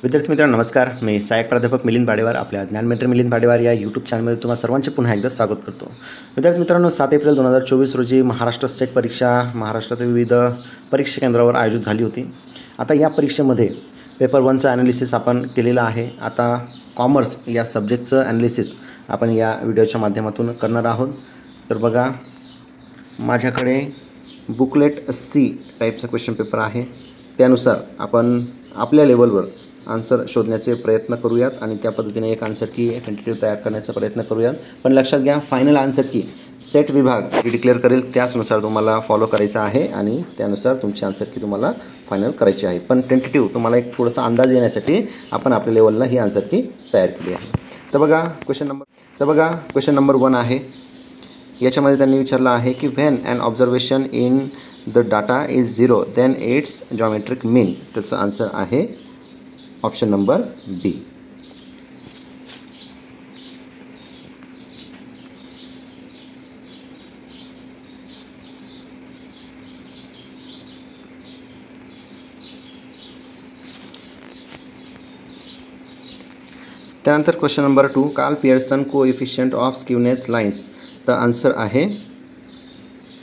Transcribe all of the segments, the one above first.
विद्यार्थी मित्रांनो नमस्कार. मी सहाय्यक प्राध्यापक मिलिंद भाडेवार आपल्या ज्ञानमित्र मिलिंद भाडेवार या यूट्यूब चॅनलमध्ये तुम्हाला सर्वांचे पुन्हा एकदा स्वागत करतो. विद्यार्थी मित्रांनो 7 एप्रिल 2024 रोजी महाराष्ट्र सेट परीक्षा महाराष्ट्रातील विविध परीक्षा केंद्रावर आयोजित झाली होती. आता या परीक्षेमध्ये पेपर 1चं ॲनालिसिस आपण केलेलं आहे. आता कॉमर्स या सब्जेक्टचं ॲनालिसिस आपण या व्हिडिओच्या माध्यमातून करणार आहोत. तर बघा, माझ्याकडे बुकलेट सी टाईपचा क्वेश्चन पेपर आहे. त्यानुसार आपण आपल्या लेवलवर आन्सर शोधण्याचे प्रयत्न करूयात आणि त्या पद्धतीने एक आन्सर की टेंटेटिव्ह तयार करण्याचा प्रयत्न करूयात. पण लक्षात घ्या, फायनल आन्सर की सेट विभाग जी डिक्लेअर करेल त्याचनुसार तुम्हाला फॉलो करायचं आहे आणि त्यानुसार तुमची आन्सर की तुम्हाला फायनल करायची आहे. पण टेंटेटिव्ह तुम्हाला एक थोडासा अंदाज येण्यासाठी आपण आपल्या लेवलला ही आन्सर की तयार केली आहे. तर बघा क्वेश्चन नंबर 1 आहे. याच्यामध्ये त्यांनी विचारलं आहे की when and observation in the data is 0 then it's geometric mean. त्याचं आन्सर आहे ऑप्शन नंबर डी. त्यानंतर question number 2, Karl Pearson coefficient of skewness lines. तर आन्सर आहे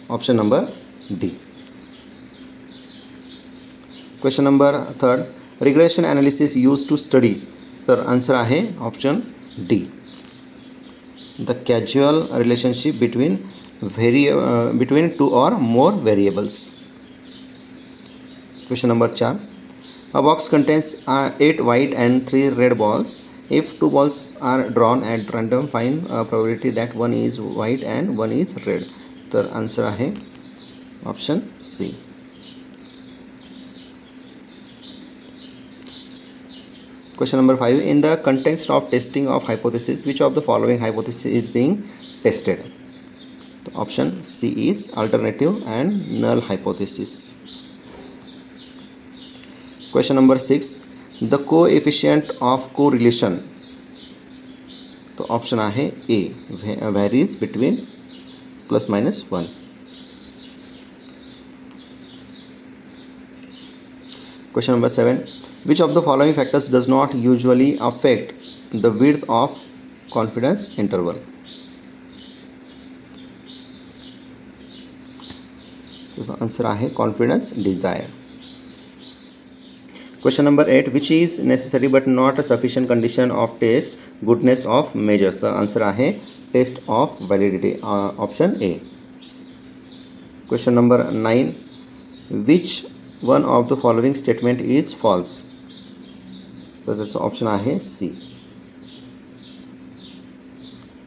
option number D. Question number 3, regression analysis use to study. तर answer आहे option D, the causal relationship between 2 or more variables. Question number 4, a box contains 8 white and 3 red balls. If 2 balls are drawn at random, find probability that one is white and one is red. तर answer आहे option C. Question number 5, in the context of testing of hypothesis, which of the following hypothesis is being tested? So option C is alternative and null hypothesis. Question number 6, the coefficient of correlation. तो option आहे A, varies between ±1. Question number 7, which of the following factors does not usually affect the width of confidence interval? तो answer आहे confidence desire. Question number 8, which is necessary but not a sufficient condition of test goodness of measures. The answer आहे test of validity, option A. Question number 9, which one of the following statement is false? So that's option आहे C,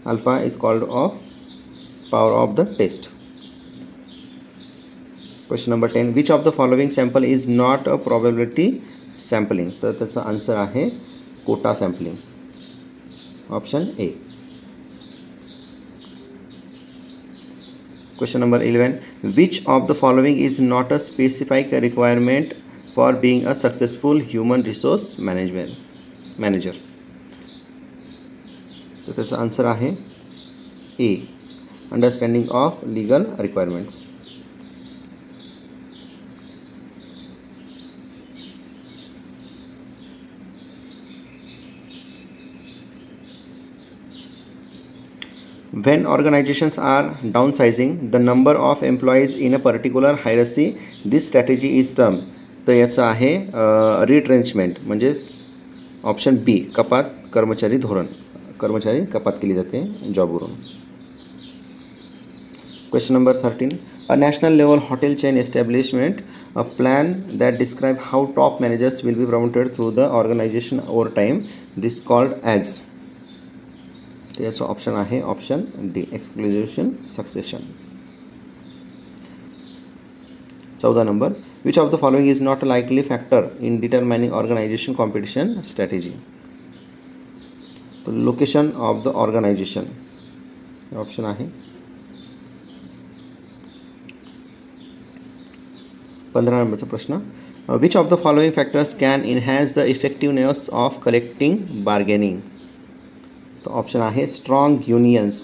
alpha is called of power of the test. Question number 10, which of the following sample is not a probability sampling? तर त्याचा answer आहे quota sampling, option A. Question number 11, which of the following is not a specific requirement for being a successful human resource manager? तर त्याचा answer आहे A, understanding of legal requirements. When organizations are downsizing the number of employees in a particular hierarchy, this strategy is termed. तर याचं आहे retrenchment, म्हणजेच option B, कपात कर्मचारी धोरण. कर्मचारी कपात केली जाते जॉबवरून. Question number 13, a national level hotel chain establishment a plan that describe how top managers will be promoted through the organisation over time, this called as. तर याचं ऑप्शन आहे option D, exclusive succession. 14 number, which of the following is not a likely factor in determining organization competition strategy? तो location of the organisation option आहे. 15 नंबरचा प्रश्न, which of the following factors can enhance the effectiveness of collective bargaining? तो option आहे strong unions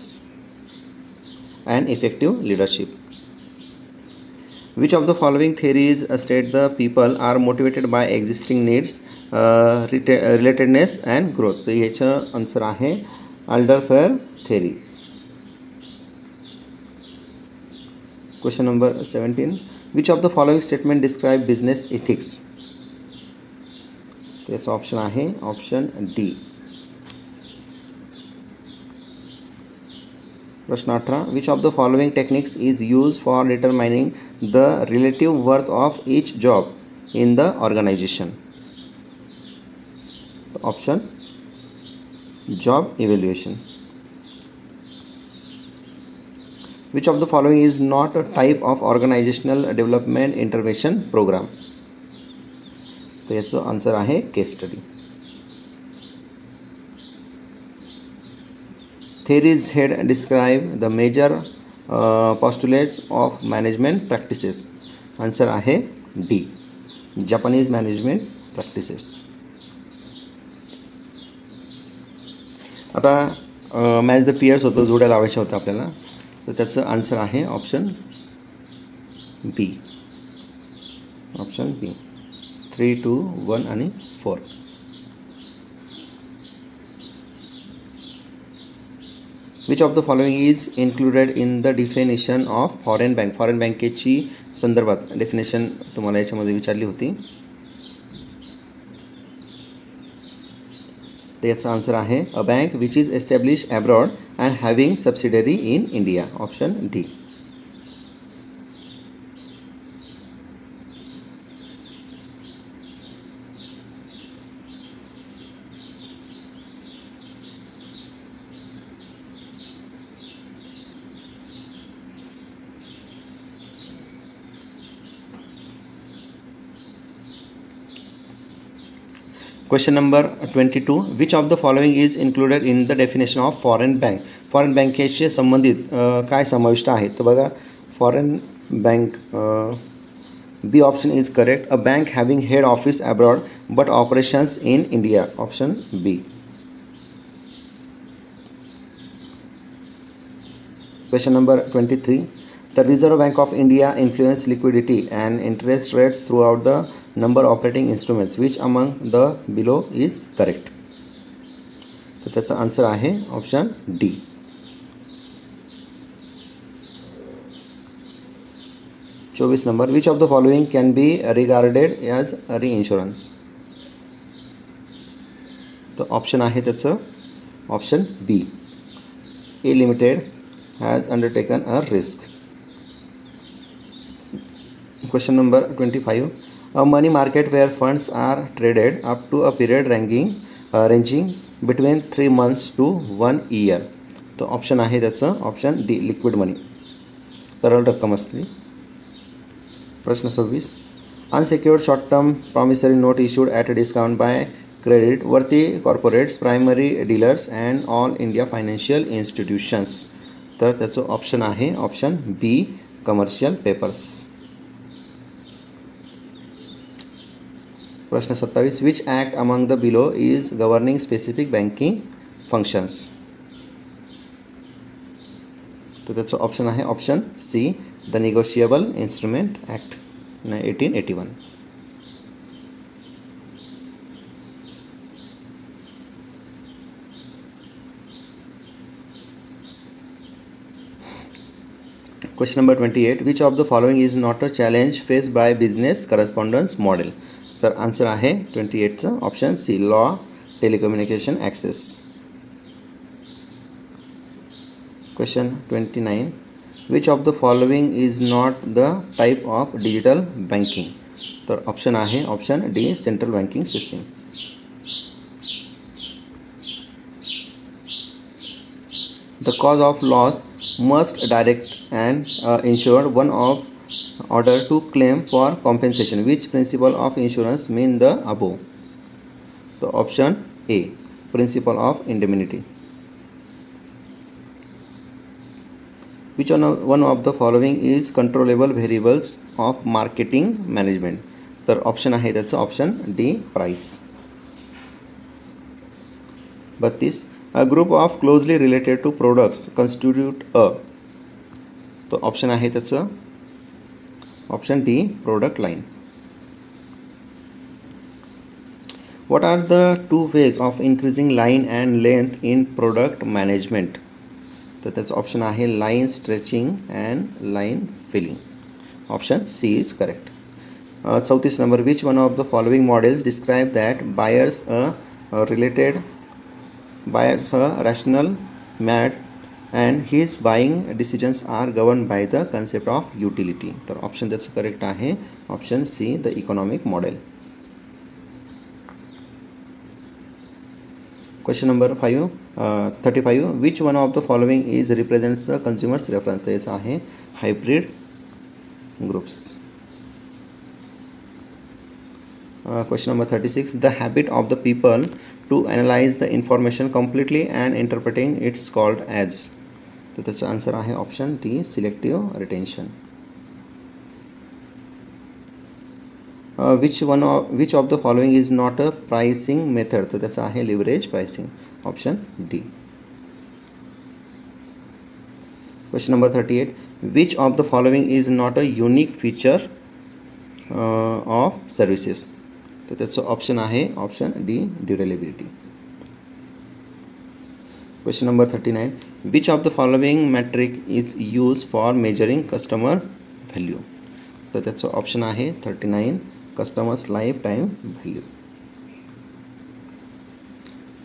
and effective leadership. Which of the following theories state the people are motivated by existing needs, relatedness and growth. तर याचं answer आहे Alderfer theory. Question number 17. Which of the following statement describe business ethics. त्याचा option आहे option D. प्रश्न 18. Which of the following techniques is use for determining the relative worth of each job in the organisation. Option job evaluation. Which of the following is not a type of organisational development intervention programme. तर याचं answer आहे case study. Theories head describe the major postulates of management practices. Answer आहे D. Japanese management practices. आता match the piers होतं, जोड्या लावायच्या होत्या आपल्याला, तर त्याचं आन्सर आहे ऑप्शन बी. Option B. 3, 2, 1 आणि 4. विच of the following is included in the definition of foreign bank. Foreign बँकेची संदर्भात डेफिनेशन तुम्हाला याच्यामध्ये विचारली होती. तर याचा आन्सर आहे a bank which is establish abroad and having subsidiary in India. Option D. Question number 22. Which of the following is included in the definition of foreign bank. Foreign बँकेशी संबंधित काय समाविष्ट आहे. तर बघा, foreign bank B option is correct. A bank having head office abroad but operations in India. Option B. Question number 23. The Reserve Bank of India influence liquidity and interest rates throughout the number operating instruments. Which among the below is correct? तर त्याचा answer आहे option D. चोवीस नंबर. Which of the following can be regarded as reinsurance. तर option आहे त्याचं option B. A limited has undertaken a risk. Question number 25. A money market where funds are traded up to a period ranging between 3 months to 1 year. तो option आहे त्याचं option D. Liquid money, तरल रक्कम असते. प्रश्न 26. Unsecured short term promissory note issued at a discount by credit worthy corporates, primary dealers and all India financial institutions. तर त्याचं option आहे ऑप्शन बी. Commercial papers. प्रश्न 27. Which act among the below is governing specific banking functions. तर त्याचं option आहे option C. The negotiable instrument act 1881. Question number 28. Which of the following is not a challenge faced by business correspondence model. तर answer आहे 28चा option C. Law telecommunication access. Question 29. Which of the following is not the type of digital banking. तर option आहे option D. Central banking system. The cause of loss must direct and insured one of order to claim for compensation. Which principle of insurance mean the above? The option A. Principle of indemnity. Which one of the following is controllable variables of marketing management? तर option आहे त्याचं option D. Price. 32. A group of closely related to products constitute a. तो option आहे त्याचं option D product line. What are the two ways of increasing line and length in product management? तर त्याचं option आहे line stretching and line filling. Option C is correct. 34 नंबर, which one of the following models describe that buyers rational man and his buying decisions are govern by the concept of utility. तर option त्याचं correct आहे option C the economic model. Question number 35, which one of the following is represents the consumers reference. तर याचं आहे hybrid groups. Question number 36, the habit of the people to analyse the information completely and interpreting it's called as. तर त्याचं answer आहे option D selective retention. which of the following is not a pricing method. तर त्याचं आहे leverage pricing. Option D. Question number 38, which of the following is not a unique feature of services. तर त्याचं option आहे option D durability. Question number 39, which of the following metric is used for measuring customer value. तर त्याचं option आहे 39 customers life time value.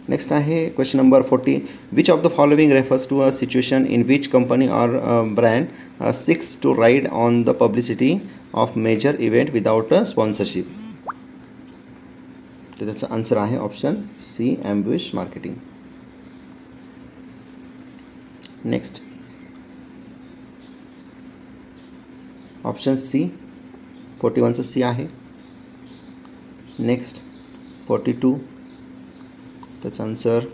Next आहे question number 40, which of the following refers to a situation in which company or brand seeks to ride on the publicity of major event without a sponsorship. तर त्याचा answer आहे option C ambush marketing. Next option C 41चं C आहे. Next 42, त्याचा answer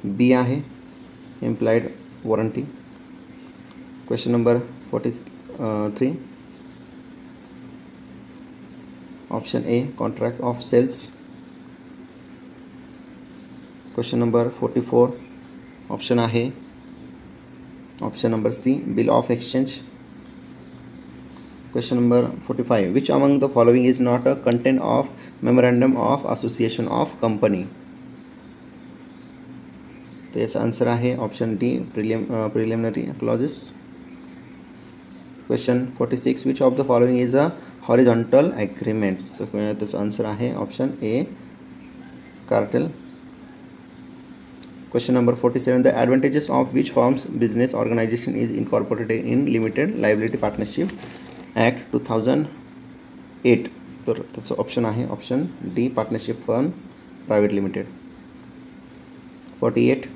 B आहे implied warranty. Question number 43, option A contract of sales. Question number 44, option आहे option number C bill of exchange. Question number 45, which among the following is not a content of memorandum of association of company. तो याचा answer आहे option D preliminary clauses. Question 46, which of the following is a horizontal agreements. So त्याचा answer आहे option A cartel. Question number 47, the advantages of which firm's business organization is incorporated in limited liability partnership act 2008. तर त्याचं option आहे option D partnership firm private limited. 48,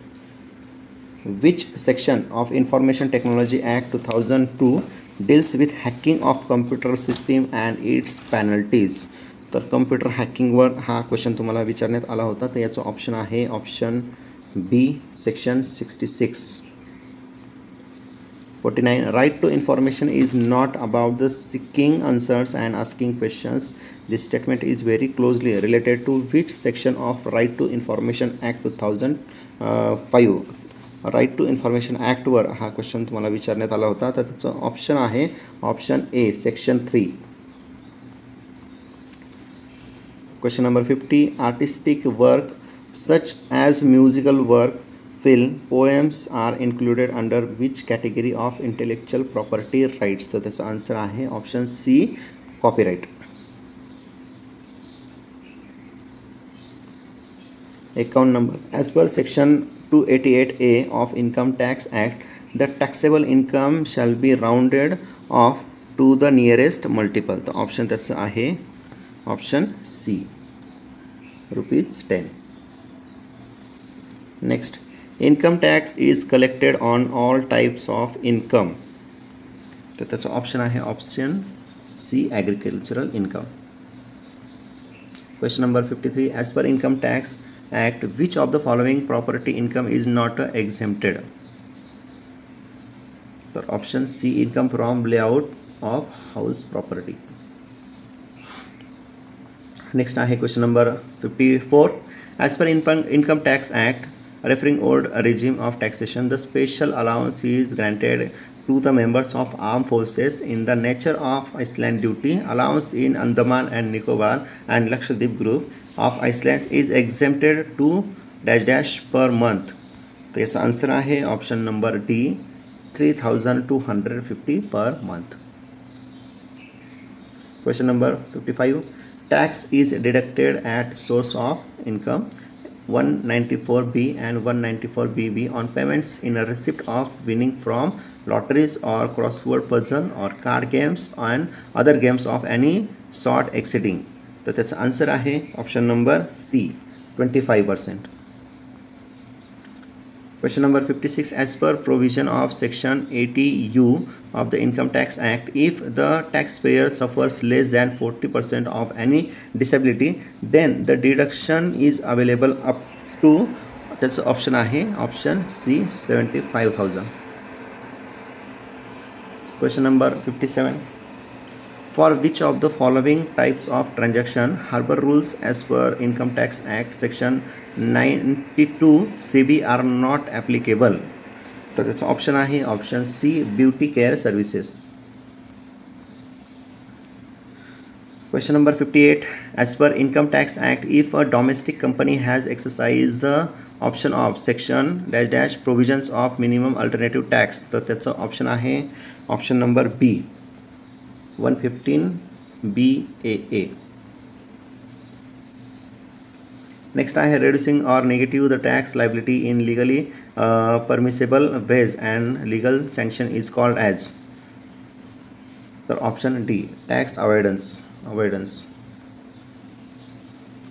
which section of information technology act 2002 deals with hacking of computer system and it's penalties. तर computer हॅकिंगवर हा question तुम्हाला विचारण्यात आला होता. तर याचं ऑप्शन आहे option B section 66. 49, right to information is not about the seeking answers and asking questions. This statement is very closely related to which section of Right to Information Act 2005. Right to information ॲक्टवर हा question तुम्हाला विचारण्यात आला होता. तर त्याचं option आहे option A section 3. Question number 50, artistic work such as musical work, film, poems are included under which category of intellectual property rights. तर त्याचा आन्सर आहे ऑप्शन सी कॉपीराइट. 51 नंबर, as per section 288A of Income Tax Act, the taxable income shall be rounded off to the nearest multiple. तर option त्याचं आहे option C ₹10. Next, income tax is collected on all types of income. तर त्याचं option आहे option C agricultural income. Question number 53, as per income tax act which of the following property income is not exempted. तर option C income from let out of house property. Next आहे question number 54, as per income tax act referring old regime of taxation, the special allowance is granted to the members of armed forces in the nature of Iceland duty. Allowance in Andaman and Nicobar and Lakshadweep group of Iceland is exempted to dash dash per month. तर याचा answer आहे option number D 3250 per month. Question number 55. Tax is deducted at source of income 194B and 194BB on payments in a receipt of winning from lotteries or crossword puzzle or card games and other games of any sort exceeding. तर त्याचा answer आहे option number C 25%. Question number 56. As per provision of section 80U of the Income Tax Act, if the taxpayer suffers less than 40% of any disability, then the deduction is available up to, that's option आहे option C 75,000. Question number 57. For which of the following types of transaction harbor rules as per Income Tax Act section 92 CB are not applicable? तर त्याचा option आहे option C beauty care services. Question number 58. As per Income Tax Act, if a domestic company has exercised the option of section dash dash provisions of minimum alternative tax, तर त्याचा option आहे option number B 115 BAA. Next आहे reducing or negative the tax liability in legally permissible ways and legal sanction is called as. The option D tax avoidance.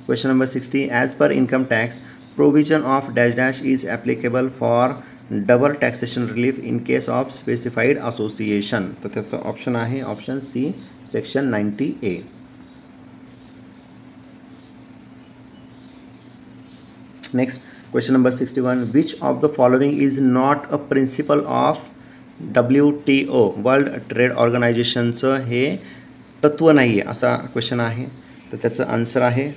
Question number 60. As per income tax, provision of dash dash is applicable for double taxation relief in case of specified association. तर त्याचा option आहे option C section 90A. Next question number 61. Which of the following is not a principle of WTO world trade ऑर्गनायझेशनचं हे तत्व नाही आहे असा question आहे. तर त्याचं आन्सर आहे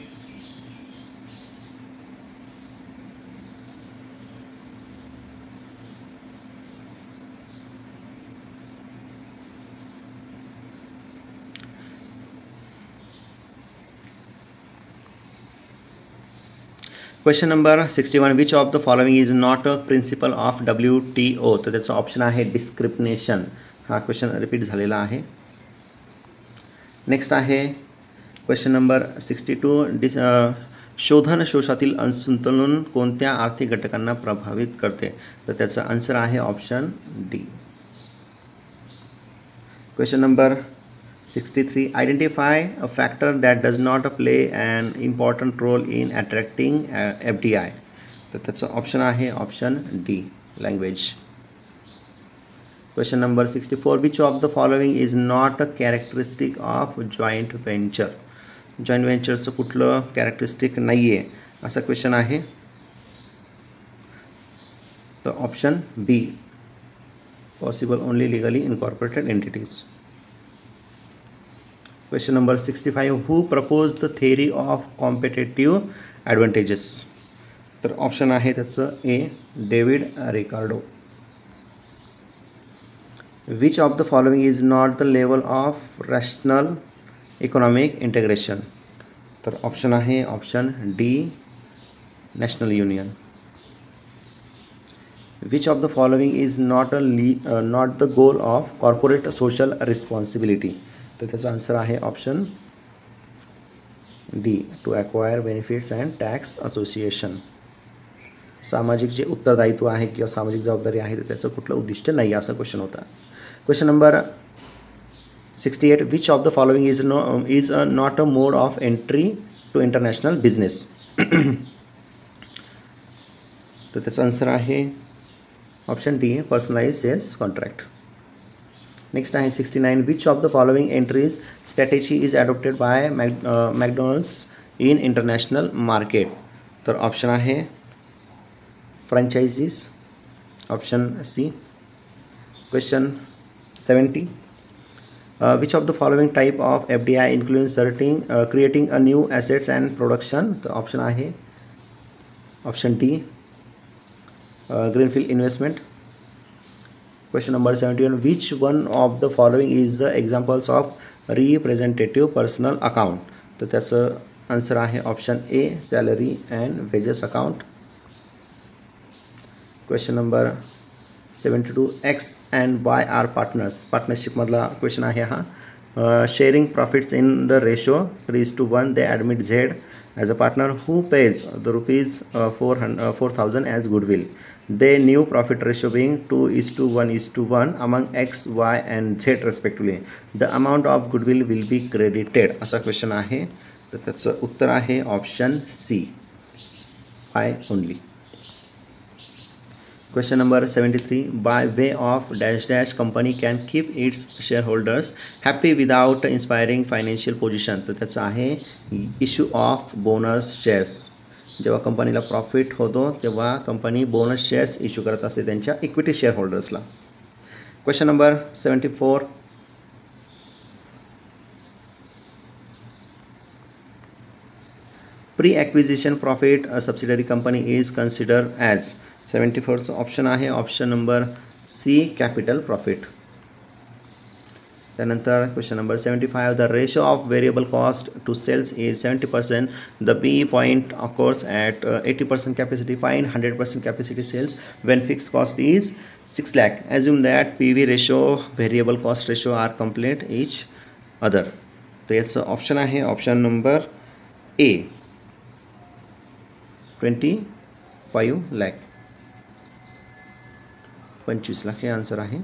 question number 61. Which of the following is not a principle of WTO. तर त्याचा ऑप्शन आहे डिस्क्रिमिनेशन. हा क्वेश्चन रिपीट झालेला आहे. नेक्स्ट आहे क्वेश्चन नंबर 62. शोधन शोषातील असंतुलन कोणत्या आर्थिक घटकांना प्रभावित करते. तर त्याचा आन्सर आहे option D. Question number 63. Identify a factor that does not play an important role in attracting FDI. तर त्याचं ऑप्शन आहे option D language. Question number 64. Which of the following is not a characteristic of joint venture. Joint व्हेंचरचं कुठलं characteristic नाही आहे असा question आहे. तर option B possible only legally incorporated entities. Question number 65. Who proposed the theory of competitive advantages. तर option आहे त्याचं A David Ricardo. Which of the following is not the level of rational economic integration. तर option आहे option D national union. Which of the following is not the goal of corporate social responsibility. तर त्याचा answer आहे option D to acquire benefits and tax association. सामाजिक जे उत्तरदायित्व आहे किंवा सामाजिक जबाबदारी आहे तर त्याचं कुठलं उद्दिष्ट नाही असा क्वेश्चन होता. Question number 68. Which of the following is not a mode of entry to international business. तर त्याचा आन्सर आहे option D personalize sales contract. Next आहे 69. Which of the following entries strategy is adopted by McDonald's in international market. तर option आहे franchises option C. Question 70. Which of the following type of FDI including creating a new assets and production. तर option आहे option D greenfield investment. Question number 71, which one of the following is the examples of representative personal account. तर त्याचं answer आहे option A, salary and wages account. Question number 72, X and Y are partners. पार्टनरशिपमधला question आहे हा. Sharing profits in the ratio 3:1. They admit Z as a partner who pays the rupees 4,000 as goodwill. Their new profit ratio being 2:1:1 among X, Y and Z respectively. The amount of goodwill will be credited. असा question आहे. तर त्याचं उत्तर आहे option C, I only. Question number 73, by way of dash dash company can keep its shareholders happy without inspiring financial position. तर त्याचं आहे issue of bonus shares. जेव्हा कंपनीला प्रॉफिट होतो तेव्हा कंपनी बोनस शेअर्स इश्यू करत असते त्यांच्या इक्विटी शेअर होल्डर्सला. Question number 74, pre acquisition profit a subsidiary company is consider as. 74चं ऑप्शन आहे option number C, capital profit. त्यानंतर question number 75, the ratio of variable cost to sales is 70%. The P point occurs at 80% capacity. Find 100% capacity sales when fix cost is 6 lakh. Assume that P V ratio, variable cost ratio are complete each other. तर याचं option आहे option number A, 25 lakh. 25 lakh हे answer आहे.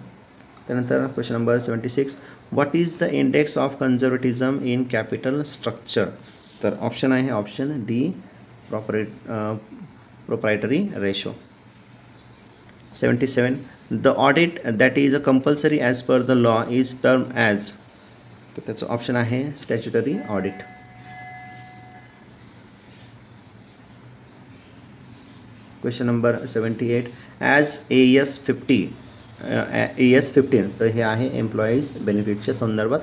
त्यानंतर question number 76, what is the index of conservatism in capital structure. तर option आहे option D, proprietary ratio. 77, the audit that is a compulsory as per the law is term as. तर त्याचं option आहे statutory audit. Question number 78, as AS15. AS15 तर हे आहे employees बेनिफिटच्या संदर्भात.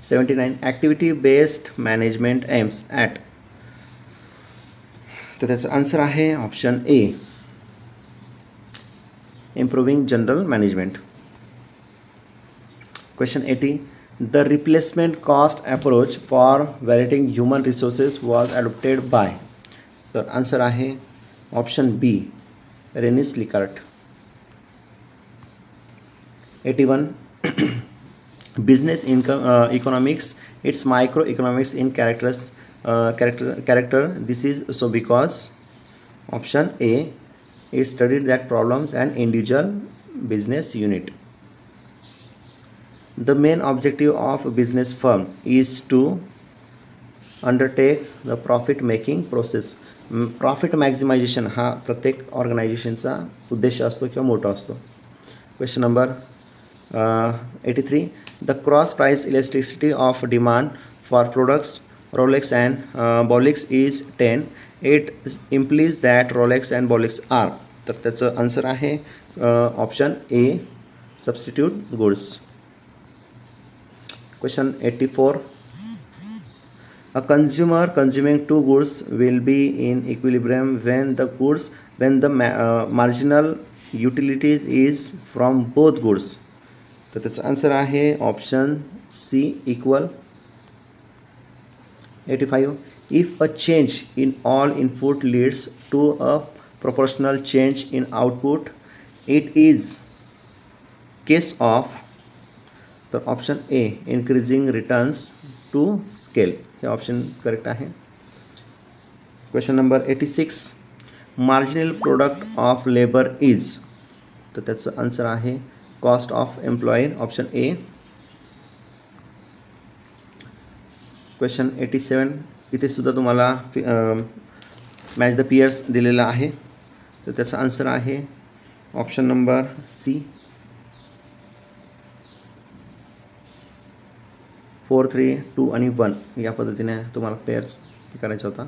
79, activity based management AIIMS at. तर त्याचं आन्सर आहे option A, improving general management. Question 80, the replacement cost approach for valuating human resources was adopted by. तर answer आहे option B, Rensis Likert. 81, business economics it's micro economics in character. This is so because option A, it studied that problems and individual business unit. The main objective of a business firm is to undertake the profit making process. Profit maximisation हा प्रत्येक ऑर्गनायझेशनचा उद्देश असतो किंवा मोठा असतो. Question number 83, the cross price elasticity of demand for products Rolex and Bollix is 10. It implies that Rolex and Bollix are. तर त्याचं आन्सर आहे option A, substitute goods. Question 84, a consumer consuming two goods will be in equilibrium when the marginal utilities is from both goods. तर त्याचं answer आहे option C, equal. 85, if a change in all input leads to a proportional change in output, it is case of. तर ऑप्शन ए, increasing returns to scale. हे option correct आहे. Question number 86, marginal product of labour is. तर त्याचं answer आहे cost of employee, option A. Question 87, इथे सुद्धा तुम्हाला मॅच द पियर्स दिलेला आहे. तर त्याचा आन्सर आहे ऑप्शन नंबर सी, 4, 3, 2 आणि 1 या पद्धतीने तुम्हाला पेअर्स करायचा होता.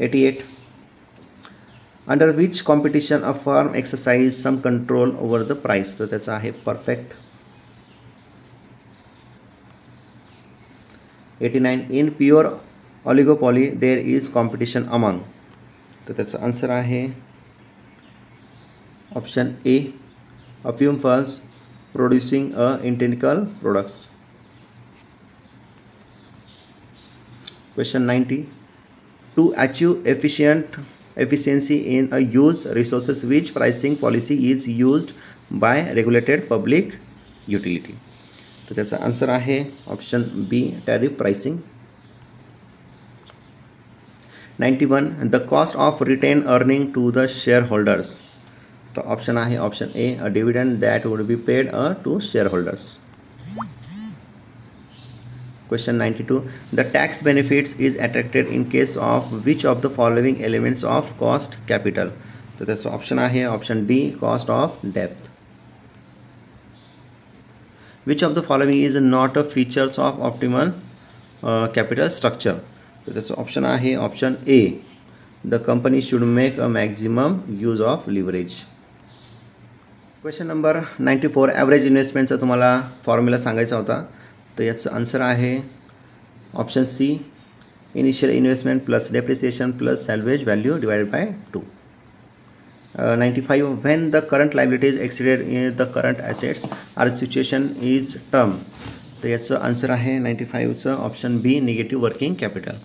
88, under which competition a firm exercise some control over the price. तर त्याचा आहे perfect. 89, in pure oligopoly there is competition among. तर त्याचं आन्सर आहे option A a few firms producing identical products. Question 90. To achieve efficiency in a use resources, which pricing policy is used by regulated public utility? तर त्याचा answer आहे option B tariff pricing. 91. The cost of retained earning to the shareholders. तर option आहे option A a dividend that would be paid to shareholders. Question 92. The tax benefits is attracted in case of which of the following elements of cost capital? तर त्याचा option आहे option D cost of depth. Which of the following is not a features of optimal capital structure? तर त्याचा option आहे option A the company should make a maximum use of leverage. Question number 94. Average इन्व्हेस्टमेंटचा तुम्हाला formula सांगायचा होता. तर याचं answer आहे option C initial investment plus depreciation plus salvage value divided by 2. 95. When the current liabilities exceeded in the current assets are situation is term. तर याचं answer आहे 95चं option B negative working capital.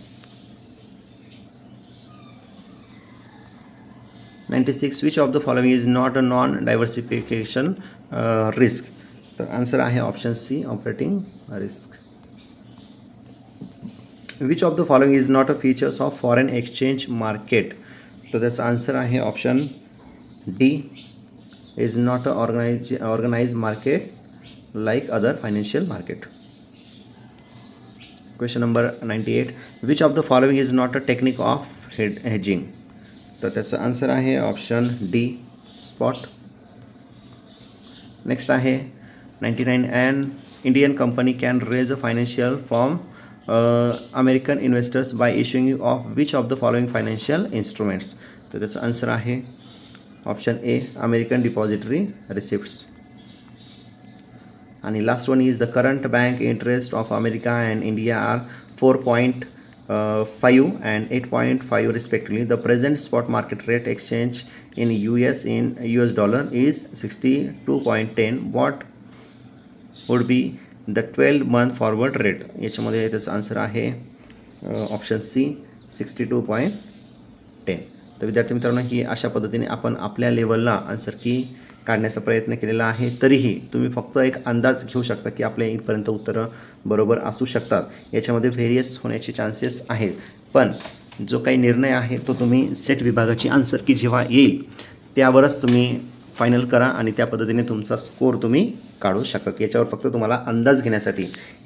96. Which of the following is not a non diversification risk. तर answer आहे option C operating risk. Which of the following is not a features of foreign exchange market. तर त्याचा answer आहे option D is not a organize market like other financial market. Question number 98. Which of the following is not a technique of hedging. तर त्याचा answer आहे option D spot. Next आहे 99. an Indian company can raise a financial from American investors by issuing of which of the following financial instruments. तर त्याचा answer आहे option A American depository receipts. आणि last one is the current bank interest of America and India are 4.5 and 8.5 respectively. The present spot market rate exchange in US dollar is 62.10. What would be the 12-month forward rate? याच्यामध्ये त्याचा answer आहे option सी 62.10. तर विद्यार्थी मित्रांनो ही अशा पद्धतीने आपण आपल्या लेवलला आन्सर की काढण्याचा प्रयत्न केलेला आहे. तरीही तुम्ही फक्त एक अंदाज घेऊ शकता की आपल्या इथपर्यंत उत्तरं बरोबर असू शकतात. याच्यामध्ये व्हेरियस होण्याचे चान्सेस आहेत. पण जो काही निर्णय आहे तो तुम्ही सेट विभागाची आन्सर की जेव्हा येईल त्यावरच तुम्ही फायनल करा आणि त्या पद्धतीने तुमचा स्कोर तुम्ही काढू शकतात. याच्यावर फक्त तुम्हाला अंदाज घेण्यासाठी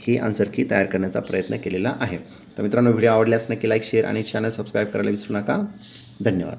ही आन्सर की तयार करण्याचा प्रयत्न केलेला आहे. तर मित्रांनो व्हिडिओ आवडल्यास नक्की लाईक शेअर आणि चॅनल सबस्क्राईब करायला विसरू नका. धन्यवाद.